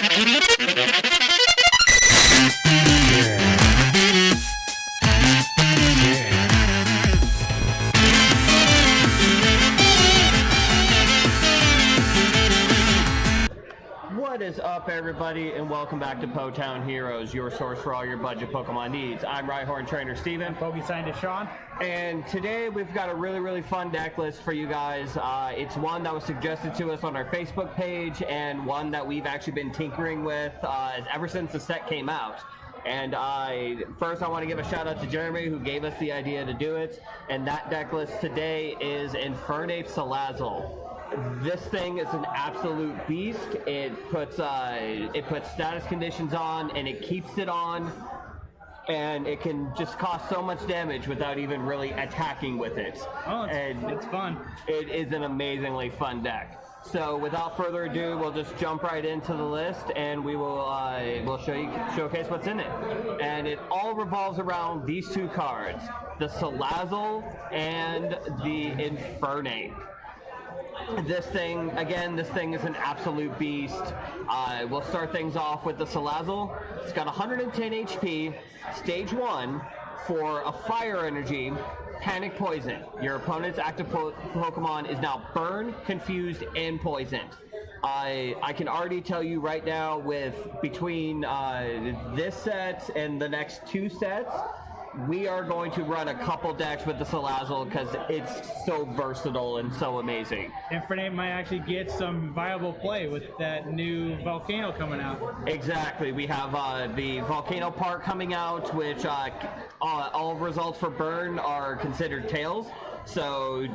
What is up, everybody, and welcome back to Potown Heroes, your source for all your budget Pokemon needs. I'm Rhyhorn Trainer Steven. Poke Scientist Sean. And today we've got a really fun deck list for you guys. It's one that was suggested to us on our Facebook page, and one that we've actually been tinkering with ever since the set came out. And first I want to give a shout out to Jeremy, who gave us the idea to do it. And that deck list today is Infernape Salazzle. This thing is an absolute beast. It puts status conditions on, and it keeps it on, and it can just cause so much damage without even really attacking with it. Oh, it's fun. It is an amazingly fun deck. So without further ado, we'll just jump right into the list, and we will we'll showcase what's in it. And it all revolves around these two cards: the Salazzle and the Infernape. This thing is an absolute beast. We'll start things off with the Salazzle. It's got 110 HP, stage 1, for a fire energy, panic poison. Your opponent's active Pokemon is now burned, confused, and poisoned. I can already tell you right now, between this set and the next two sets, we are going to run a couple decks with the Salazzle because it's so versatile and so amazing. Infernape might actually get some viable play with that new Volcano coming out. Exactly. We have the Volcano Park coming out, which all results for burn are considered tails. So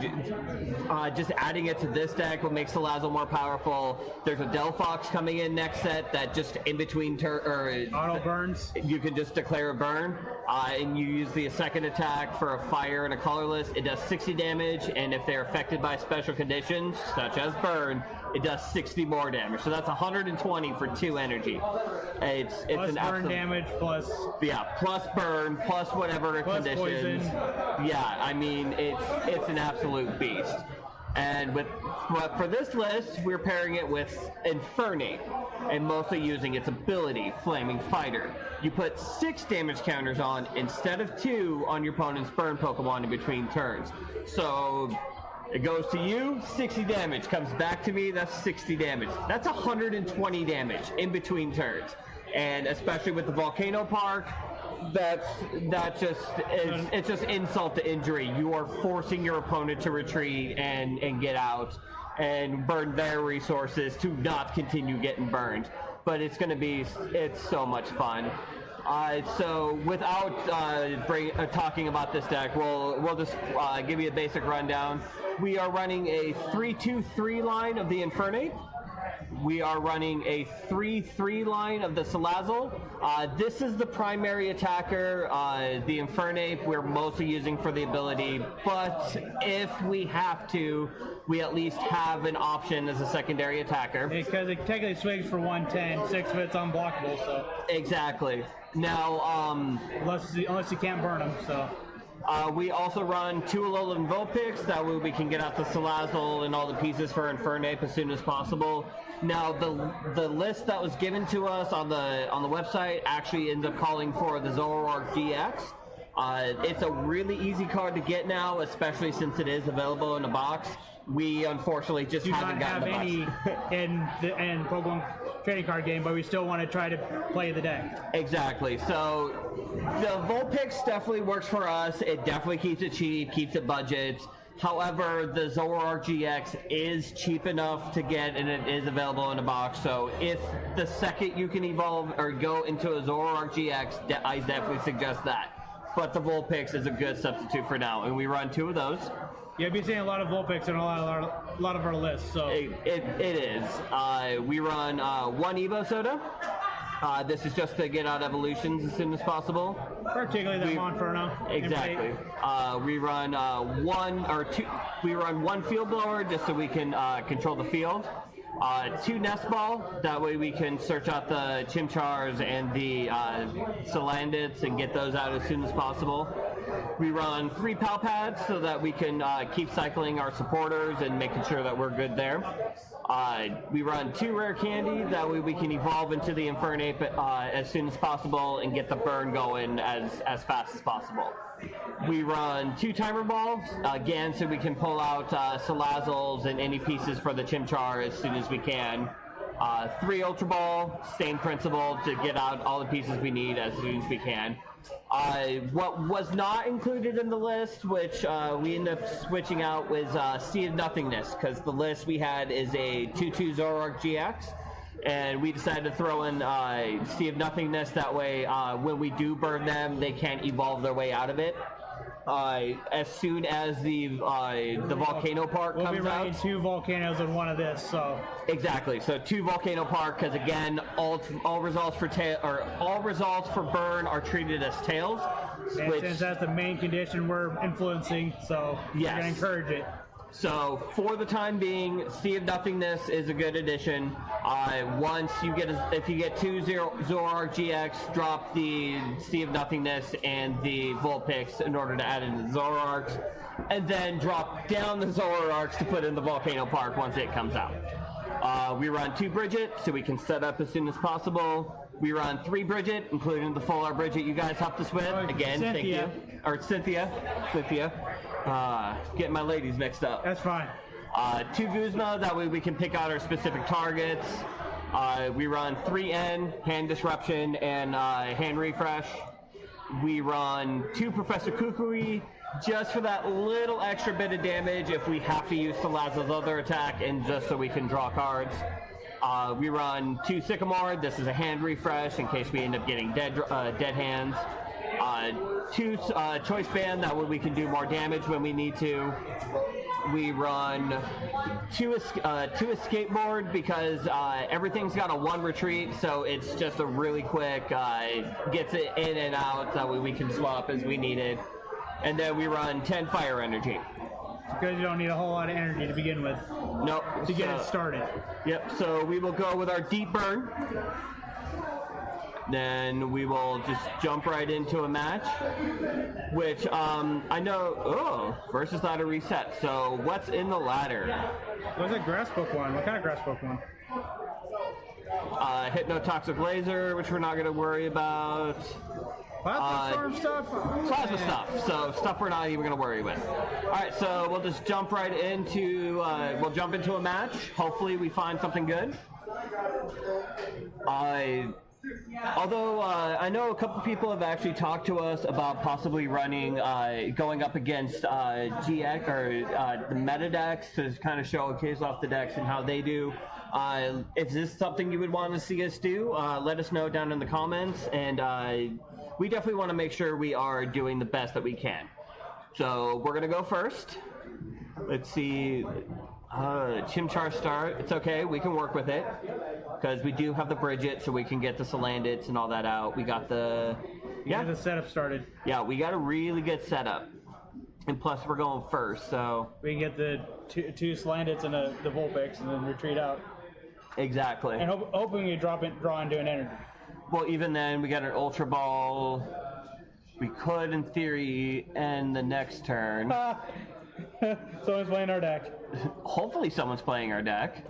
just adding it to this deck will make Salazzle more powerful. There's a Delphox coming in next set that just in between auto burns. You can just declare a burn, and you use the second attack for a fire and a colorless. It does 60 damage, and if they're affected by special conditions such as burn, it does 60 more damage. So that's 120 for 2 energy. It's plus an burn damage plus plus burn plus whatever plus conditions. Poison. Yeah, I mean it's an absolute beast. And for this list, we're pairing it with Infernape, and mostly using its ability, Flaming Fighter. You put 6 damage counters on instead of 2 on your opponent's burn Pokemon in between turns. So it goes to you, 60 damage. Comes back to me, that's 60 damage. That's 120 damage in between turns. And especially with the Volcano Park, it's just insult to injury. You are forcing your opponent to retreat and get out and burn their resources to not continue getting burned. But it's so much fun. So without talking about this deck, we'll just give you a basic rundown. We are running a 3-2-3 line of the Infernape. We are running a 3-3 line of the Salazzle. This is the primary attacker. The Infernape we're mostly using for the ability, but if we have to, we at least have an option as a secondary attacker. Because it technically swings for 110, 6 of it's unblockable, so. Exactly. Now, unless you can't burn them, so. We also run 2 Alolan Vulpix, that way we can get out the Salazzle and all the pieces for Infernape as soon as possible. Now, the list that was given to us on the website actually ends up calling for the Zoroark GX. It's a really easy card to get now, especially since it is available in a box. We unfortunately just haven't gotten the box. Do not have any in Pokemon trading card game, but we still want to try to play the deck. Exactly. So the Vulpix definitely works for us. It definitely keeps it cheap, keeps it budget. However, the Zoroark GX is cheap enough to get, and it is available in a box. So if the second you can evolve or go into a Zoroark GX, I definitely suggest that. But the Vulpix is a good substitute for now, and we run 2 of those. Yeah, I've been seeing a lot of Vulpix in a lot of our lists. So it is. We run 1 Evo Soda. This is just to get out evolutions as soon as possible. Particularly the Inferno. Exactly. We run 1 or 2. We run 1 Field Blower just so we can control the field. 2 Nest Ball. That way we can search out the Chimchars and the Salandits and get those out as soon as possible. We run 3 pal pads so that we can keep cycling our supporters and making sure that we're good there. We run 2 rare candy, that way we can evolve into the Infernape as soon as possible and get the burn going as fast as possible. We run 2 timer balls, again, so we can pull out Salazzles and any pieces for the Chimchar as soon as we can. 3 Ultra Ball, same principle, to get out all the pieces we need as soon as we can. What was not included in the list, which we ended up switching out, was Sea of Nothingness, because the list we had is a 2/2 Zoroark GX, and we decided to throw in Sea of Nothingness. That way, when we do burn them, they can't evolve their way out of it. As soon as the volcano park comes out, we'll be running 2 volcanoes in one of this. So exactly. So 2 volcano park, because again, all results for burn are treated as tails. And since that's the main condition we're influencing, so yes, we're gonna encourage it. So for the time being, Sea of Nothingness is a good addition. If you get 2 Zoroark GX, drop the Sea of Nothingness and the Vulpix in order to add in the Zoroarks, and then drop down the Zoroarks to put in the Volcano Park once it comes out. We run 2 Bridget, so we can set up as soon as possible. We run 3 Bridget, including the full art Bridget you guys helped us with. Again, Cynthia. Thank you. Or Cynthia. Getting my ladies mixed up. That's fine. 2 Guzma, that way we can pick out our specific targets. We run 3 N, Hand Disruption, and Hand Refresh. We run 2 Professor Kukui, just for that little extra bit of damage if we have to use Salazzle's other attack, and just so we can draw cards. We run 2 Sycamore, this is a Hand Refresh in case we end up getting dead hands. 2 Choice Band, that way we can do more damage when we need to. We run 2 Escape Board, because everything's got a 1 retreat, so it's just a really quick, gets it in and out, that way we can swap as we need it. And then we run 10 Fire Energy. Because you don't need a whole lot of energy to begin with. Nope. To get it started. Yep, so we will go with our Deep Burn. Then we will just jump right into a match, which I know, versus ladder reset. So what's in the ladder? What's a grass book one? What kind of grass book one? Hypnotoxic Laser, which we're not going to worry about. Plasma storm stuff? Plasma stuff, so stuff we're not even going to worry with. Alright, so we'll just jump right into, we'll jump into a match. Hopefully we find something good. Although I know a couple people have actually talked to us about possibly running, going up against GX or the meta decks to kind of showcase off the decks and how they do. Is this something you would want to see us do? Let us know down in the comments, and we definitely want to make sure we are doing the best that we can. So we're going to go first. Let's see. Chimchar start. It's okay. We can work with it. Because we do have the Bridget, so we can get the Salandits and all that out. We got the... Yeah. Get the setup started. Yeah, we got a really good setup. And plus, we're going first, so... We can get the two Salandits and the Vulpix and then retreat out. Exactly. And hoping you draw into an energy. Well, even then, we got an Ultra Ball. We could, in theory, end the next turn. Someone's playing our deck. Hopefully someone's playing our deck.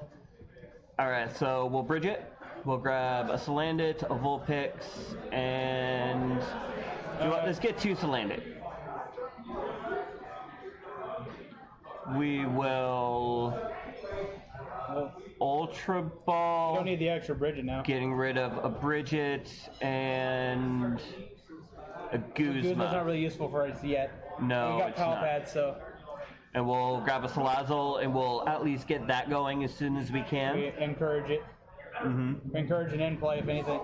Alright, so we'll Bridget. We'll grab a Salandit, a Vulpix, and... let's get 2 Salandit. We will... Ultra Ball. You don't need the extra Bridget now. Getting rid of a Bridget and a Guzma. Guzma's not really useful for us yet. No, we got Palpad, so... And we'll grab a Salazzle, and we'll at least get that going as soon as we can. We encourage it. Mm-hmm. Encourage an end play, if anything.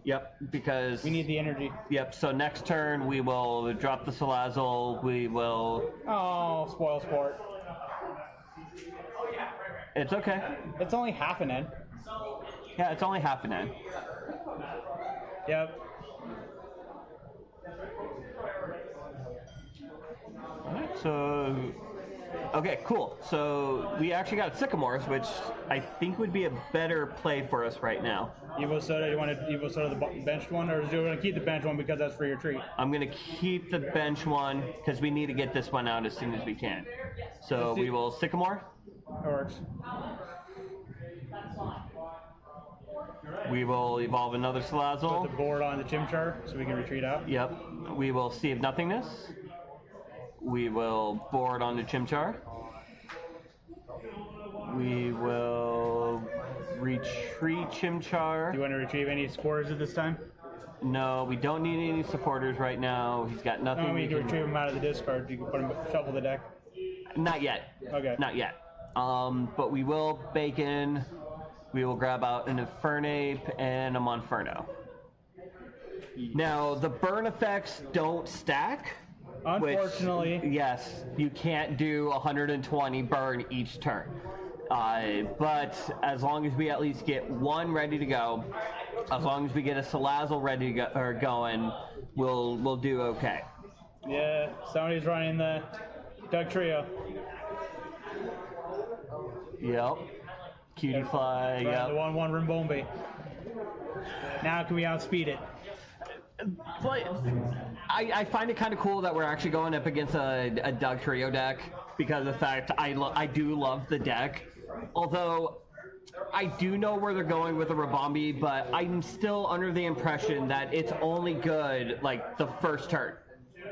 Yep, because... we need the energy. Yep, so next turn we will drop the Salazzle, we will... Oh, spoil sport. It's okay. It's only half an end. Yeah, it's only half an end. Yep. Alright, so Okay, cool. So we actually got Sycamores, which I think would be a better play for us right now. Evo Soda, you want to Evo Soda the benched one, or do you want to keep the bench one because that's for your treat? I'm going to keep the bench one because we need to get this one out as soon as we can. So we will Sycamore. That works. We will evolve another Salazzle. Put the board on the Chimchar so we can retreat out. Yep. We will Sea of Nothingness. We will board on the Chimchar. We will retreat Chimchar. Do you want to retrieve any scores at this time? No, we don't need any supporters right now. He's got nothing. No, we can retrieve them out of the discard. You can put them, shuffle the deck. Not yet. Okay. Not yet. But we will bake in. We will grab out an Infernape and a Monferno. Now, the burn effects don't stack. Unfortunately. Which, yes, you can't do 120 burn each turn. But as long as we at least get one ready to go, as long as we get a Salazzle ready to go, or going, we'll do okay. Yeah, somebody's running the Doug Trio. Yep. Cutie Fly, yep. The 1/1 Rimbombi. Now can we outspeed it? But I find it kind of cool that we're actually going up against a Doug Trio deck because of the fact I do love the deck. Although I do know where they're going with the Rabombi, but I'm still under the impression that it's only good like the first turn.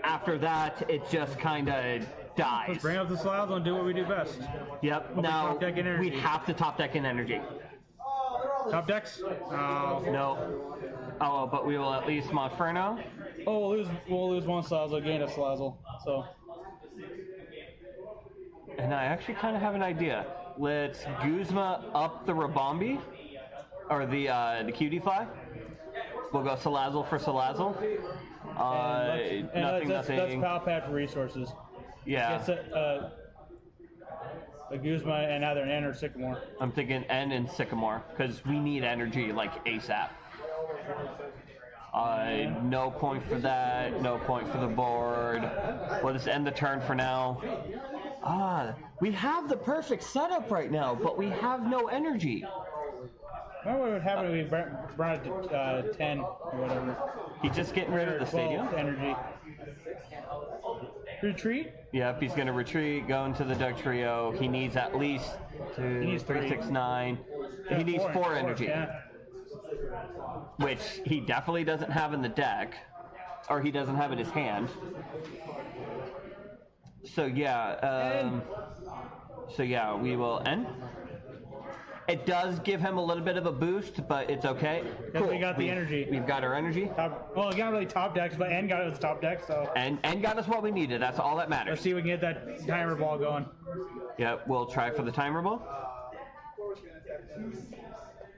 After that, it just kind of dies. Let's bring up the Salazzle and do what we do best. Yep. Now we have to top deck in energy. Top decks? No. Oh, but we will at least Monferno. Oh, we'll lose one Salazzle, gain a Salazzle. So. And I actually kind of have an idea. Let's Guzma up the Rabombi, or the Cutie Fly. We'll go Salazzle for Salazzle. Nothing. That's Pal Patch resources. Yeah. It's a Guzma and either an N or Sycamore. I'm thinking N and Sycamore because we need energy like ASAP. No point for that. No point for the board. We'll just end the turn for now. We have the perfect setup right now, but we have no energy. What would happen if we brought it to 10 or whatever? He's just getting rid of the stadium. Energy. Retreat? Yep, he's going to retreat, go into the Doug Trio. He needs at least 2, 3, 6, 9. Yeah, he needs 4 energy. Yeah. Which he definitely doesn't have in the deck. Or he doesn't have in his hand. So yeah, we will end. It does give him a little bit of a boost, but it's okay. Cool. We got the energy. We've got our energy. Well, it got really top decks, but N got us top deck, so. And got us what we needed. That's all that matters. Let's see if we can get that timer ball going. Yep, we'll try for the timer ball.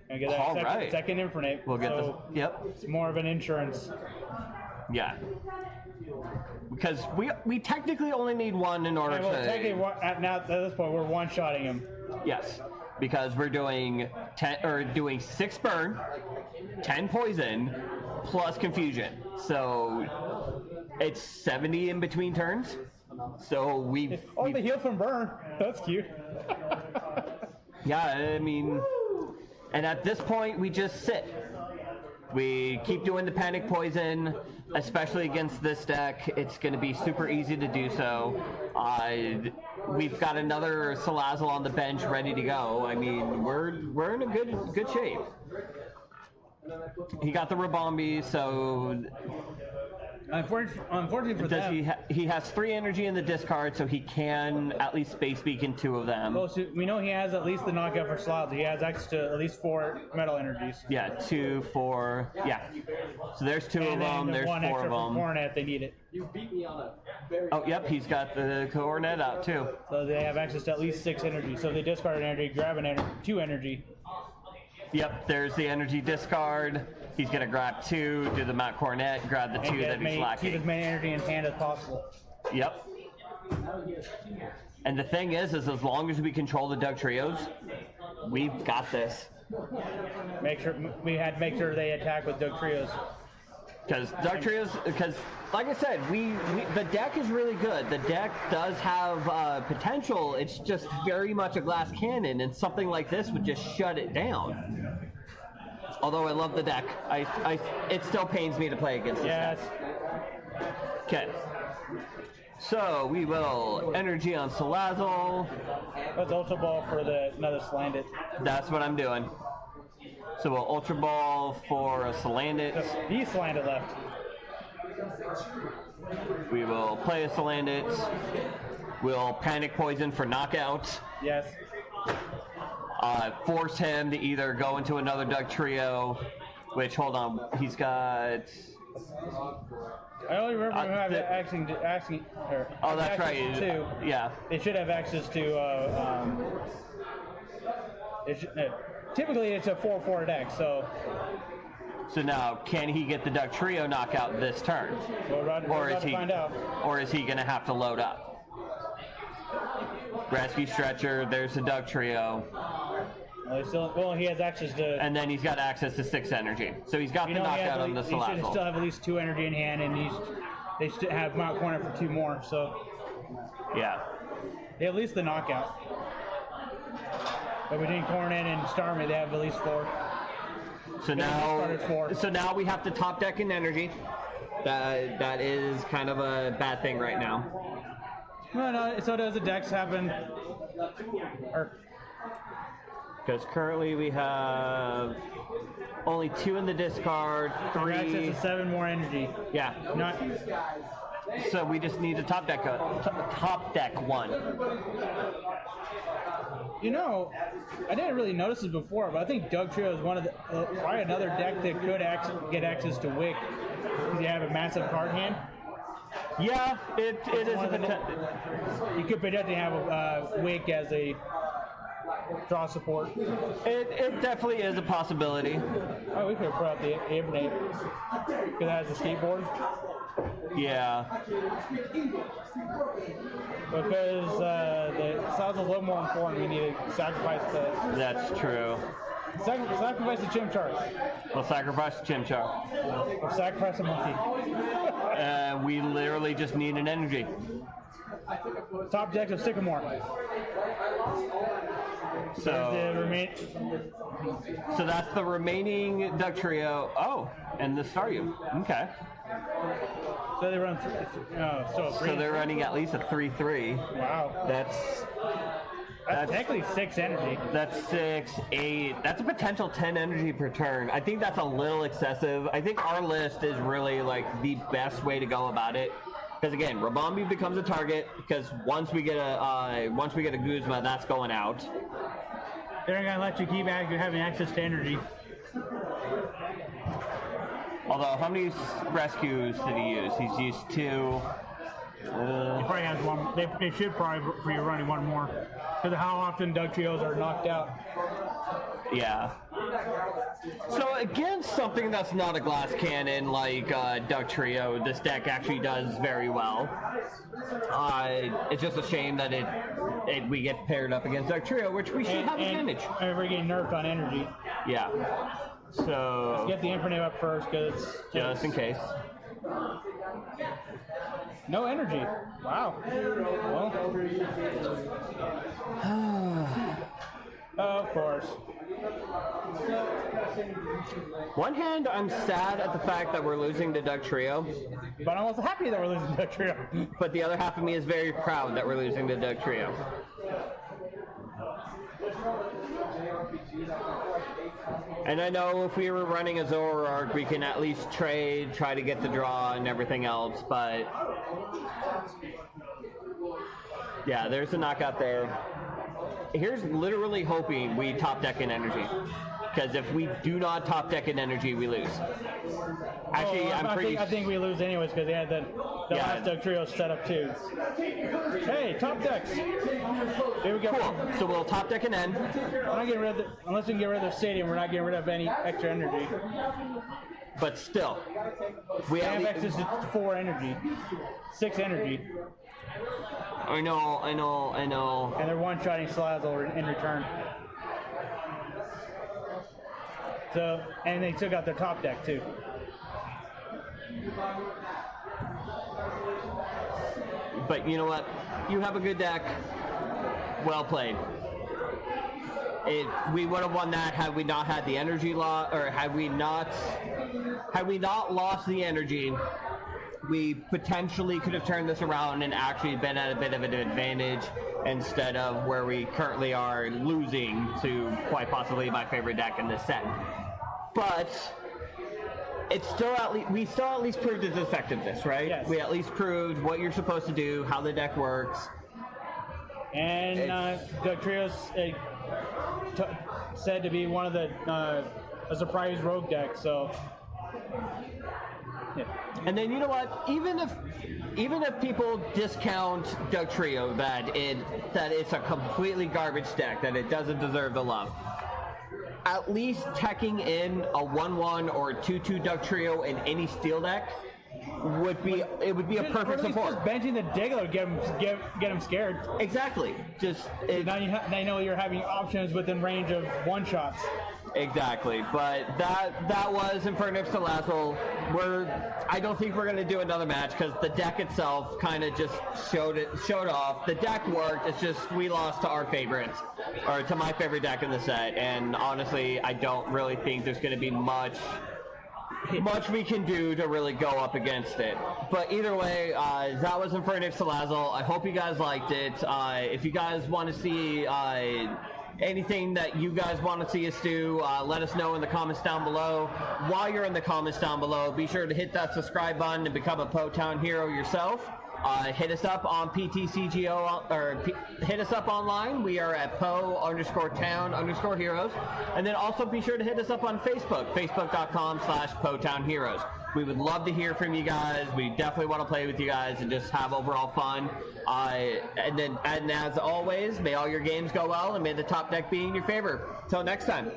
And get that second Infernape. We'll get this. Yep. It's more of an insurance. Yeah. Because we technically only need one in order to. Technically, at this point, we're one-shotting him. Yes, because we're doing 6 burn, 10 poison, plus confusion. So it's 70 in between turns. So we heal from burn. That's cute. Yeah, I mean, and at this point we just sit. We keep doing the panic poison, especially against this deck. It's going to be super easy to do so. We've got another Salazzle on the bench ready to go. I mean, we're in a good shape. He got the Rabombi, so. Unfortunately for them, he has 3 energy in the discard, so he can at least space beacon 2 of them. Well, so we know he has at least the knockout for Salazzle. He has access to at least 4 metal energies. Yeah, 2, 4. Yeah. So there's 2 of them. There's 4 of them. Extra if they need it. You beat me on a very. Oh, yep. He's got the Coronet out too. So they have access to at least 6 energy. So if they discard an energy, grab 2 energy. Yep. There's the energy discard. He's going to grab 2, do the Mount Coronet, grab the 2 that he's lacking. Keep as many energy in hand as possible. Yep. And the thing is as long as we control the Doug Trios, we've got this. We had to make sure they attack with Doug Trios. Because Duck Trios, because like I said, the deck is really good. The deck does have potential. It's just very much a glass cannon, and something like this would just shut it down. Although I love the deck, it still pains me to play against this deck. Okay. So we will energy on Salazzle. Let's Ultra Ball for another Salandit. That's what I'm doing. So we'll Ultra Ball for a Salandit. The Salandit left. We will play a Salandit. We'll Panic Poison for knockout. Yes. Force him to either go into another Doug Trio, which, hold on, he's got... I only remember who have asking oh, that's right. Yeah. They should have access to. Typically, it's a 4/4 deck, so. So now, can he get the Doug Trio knockout this turn? Or is he going to have to load up? Rescue Stretcher. There's the Doug Trio. Well, he has access to... And then he's got access to 6 energy. So he's got the knockout on the Salazzle. He should still have at least 2 energy in hand, and they still have Mount Corner for 2 more, so... Yeah. At least the knockout. But between Cornet and Starmie, they have at least 4. So now we have to top deck in energy. That is kind of a bad thing right now. No, so does the decks happen... Because currently we have only 2 in the discard, 3... Access to 7 more energy. Yeah. So we just need to top deck 1. You know, I didn't really notice this before, but I think Doug Trio is one of the probably another deck that could get access to Wick because you have a massive card hand. Yeah, it is a potential. You could potentially have a Wick as a draw support. It definitely is a possibility. Oh, we could have put out the Infernape because it has a skateboard. Yeah. Because the Salazzle's a little more important, we need to sacrifice the... That's true. Sacrifice the Chimchar. We'll sacrifice the Chimchar. We'll sacrifice a monkey. We literally just need an energy. Top deck of Sycamore. So that's the remaining Doug Trio. Oh, and the Staryu. Okay. So they run. So they're running at least a 3/3. Wow. That's technically 6 energy. That's 6, 8. That's a potential 10 energy per turn. I think that's a little excessive. I think our list is really like the best way to go about it. Because again, Rabambi becomes a target. Because once we get a Guzma, that's going out. They're not gonna let you keep having access to energy. Although, how many rescues did he use? He's used 2. He probably has 1. They should probably be running 1 more. Because of how often Doug Trios are knocked out. Yeah. So against something that's not a glass cannon like Doug Trio, this deck actually does very well. It's just a shame that we get paired up against Doug Trio, which we should have advantage. And we're getting nerfed on energy. Yeah. So let's get the Infernape up first, because just in case. No energy. Wow. Well. Of course. One hand, I'm sad at the fact that we're losing to Doug Trio. But I'm also happy that we're losing to Doug Trio. But the other half of me is very proud that we're losing to Doug Trio. And I know if we were running a Zoroark, we can at least trade, try to get the draw and everything else, but... Yeah, there's a knockout there. Here's literally hoping we top deck in energy. Because if we do not top deck in energy, we lose. Actually, I think we lose anyways because they had the last Doug Trio set up too. Hey, top decks. Here we go. Cool. So we'll top deck an N. We're not getting rid of unless we can get rid of the stadium, we're not getting rid of any extra energy. But still, we have access to 4 energy, 6 energy. I know. And they're one-shotting Salazzle in return. So, and they took out their top deck too. But you know what? You have a good deck. Well played. We would have won that had we not had the energy loss, or had we not lost the energy. We potentially could have turned this around and actually been at a bit of an advantage instead of where we currently are, losing to quite possibly my favorite deck in this set. But it's still we still at least proved its effectiveness, right? Yes. We at least proved what you're supposed to do, how the deck works. And Doug Trios said to be one of the a surprise rogue deck. So. Yeah. And then you know what? Even if people discount Doug Trio that it's a completely garbage deck, that it doesn't deserve the love, at least teching in a 1/1 or 2/2 Doug Trio in any steel deck would be a perfect support. Just benching the Diggler, get him scared. Exactly. Just now you know you're having options within range of one shots. Exactly, but that was Infernape Salazzle. I don't think we're going to do another match because the deck itself kind of just showed off. The deck worked. It's just we lost to our favorites, or to my favorite deck in the set. And honestly, I don't really think there's going to be much we can do to really go up against it. But either way, that was Infernape Salazzle. I hope you guys liked it. If you guys want to see anything that you guys want to see us do, let us know in the comments down below. While you're in the comments down below, be sure to hit that subscribe button and become a Potown hero yourself. Hit us up on PTCGO, or hit us up online. We are at po_town_heroes. And then also be sure to hit us up on Facebook, facebook.com/PotownHeroes. We would love to hear from you guys. We definitely want to play with you guys and just have overall fun. And as always, may all your games go well, and may the top deck be in your favor. Till next time.